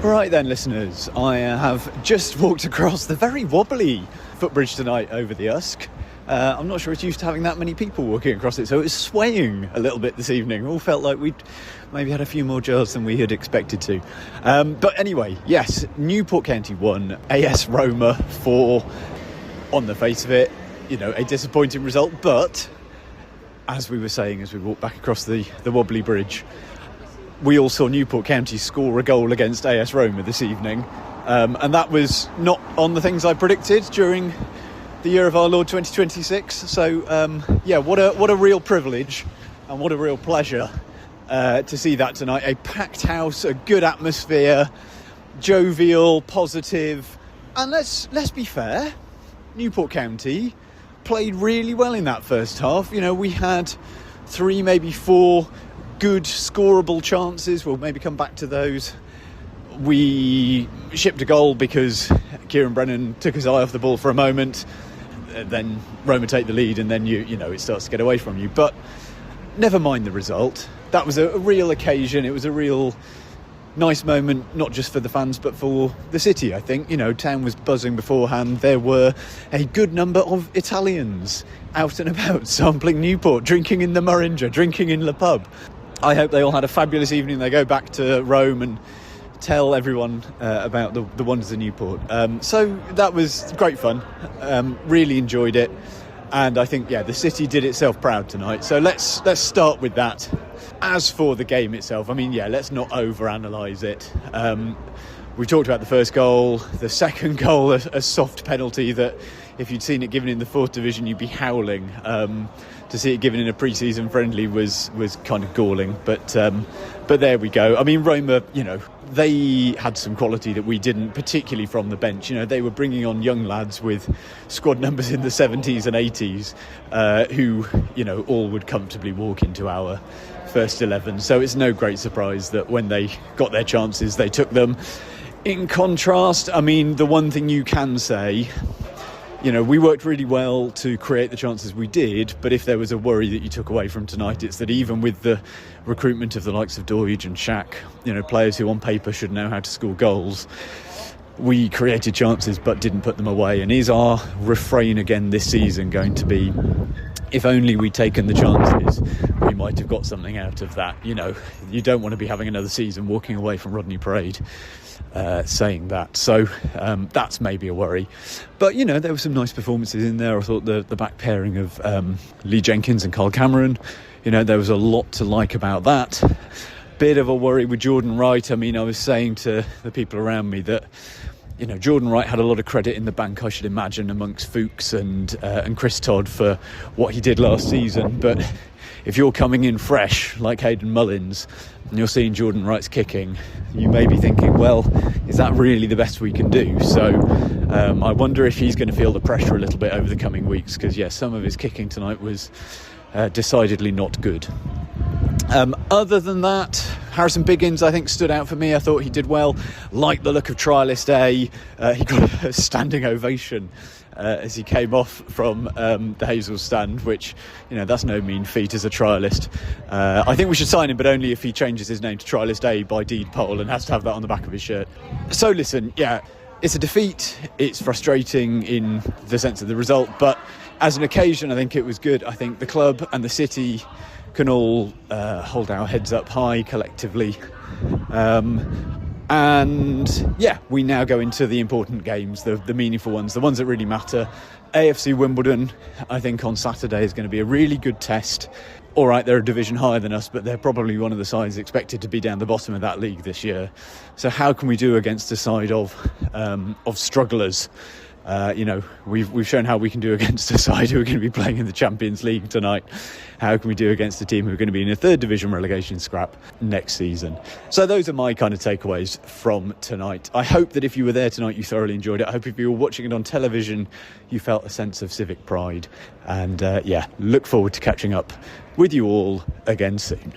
Right then, listeners, I have just walked across the very wobbly footbridge tonight over the Usk. I'm not sure it's used to having that many people walking across it, so it was swaying a little bit this evening. It all felt like we'd maybe had a few more jars than we had expected to. But anyway, yes, Newport County won, AS Roma 4. On the face of it, a disappointing result, but as we were saying as we walked back across the wobbly bridge, we all saw Newport County score a goal against AS Roma this evening, and that was not on the things I predicted during the year of our Lord 2026. So what a real privilege and what a real pleasure to see that tonight. A packed house, a good atmosphere, jovial, positive, and let's be fair, Newport County played really well in that first half. We had 3, maybe 4 good scoreable chances. We'll maybe come back to those. We shipped a goal because Kieran Brennan took his eye off the ball for a moment. Then Roma take the lead, and then it starts to get away from you. But never mind the result. That was a real occasion. It was a real nice moment, not just for the fans but for the city. I think town was buzzing beforehand. There were a good number of Italians out and about sampling Newport, drinking in the Merinja, drinking in Le Pub. I hope they all had a fabulous evening. They go back to Rome and tell everyone about the wonders of Newport. So that was great fun. Really enjoyed it, and I think the city did itself proud tonight. So let's start with that. As for the game itself, let's not overanalyse it. We talked about the first goal, the second goal, a soft penalty that if you'd seen it given in the 4th division, you'd be howling. To see it given in a pre-season friendly was kind of galling, but there we go. Roma, they had some quality that we didn't, particularly from the bench. They were bringing on young lads with squad numbers in the 70s and 80s who, all would comfortably walk into our first 11. So it's no great surprise that when they got their chances, they took them. In contrast, the one thing you can say, we worked really well to create the chances we did, but if there was a worry that you took away from tonight, it's that even with the recruitment of the likes of Doige and Shaq, players who on paper should know how to score goals, we created chances but didn't put them away. And is our refrain again this season going to be, if only we'd taken the chances, we might have got something out of that? You don't want to be having another season walking away from Rodney Parade saying that. So that's maybe a worry. But, there were some nice performances in there. I thought the back pairing of Lee Jenkins and Carl Cameron, there was a lot to like about that. Bit of a worry with Jordan Wright. I was saying to the people around me that Jordan Wright had a lot of credit in the bank, I should imagine, amongst Fuchs and Chris Todd for what he did last season. But if you're coming in fresh like Hayden Mullins and you're seeing Jordan Wright's kicking, you may be thinking, well, is that really the best we can do? So I wonder if he's going to feel the pressure a little bit over the coming weeks, because some of his kicking tonight was decidedly not good. Other than that, Harrison Biggins, I think, stood out for me. I thought he did well. Liked the look of trialist A. He got a standing ovation as he came off from the Hazel stand, which, that's no mean feat as a trialist. I think we should sign him, but only if he changes his name to Trialist A by deed poll and has to have that on the back of his shirt. So listen, it's a defeat. It's frustrating in the sense of the result, but as an occasion, I think it was good. I think the club and the city can all hold our heads up high collectively. And we now go into the important games, the meaningful ones, the ones that really matter. AFC Wimbledon, I think on Saturday, is going to be a really good test. All right, they're a division higher than us, but they're probably one of the sides expected to be down the bottom of that league this year. So how can we do against a side of strugglers? We've shown how we can do against a side who are going to be playing in the Champions League tonight. How can we do against a team who are going to be in a 3rd division relegation scrap next season? So those are my kind of takeaways from tonight. I hope that if you were there tonight, you thoroughly enjoyed it. I hope if you were watching it on television, you felt a sense of civic pride. And look forward to catching up with you all again soon.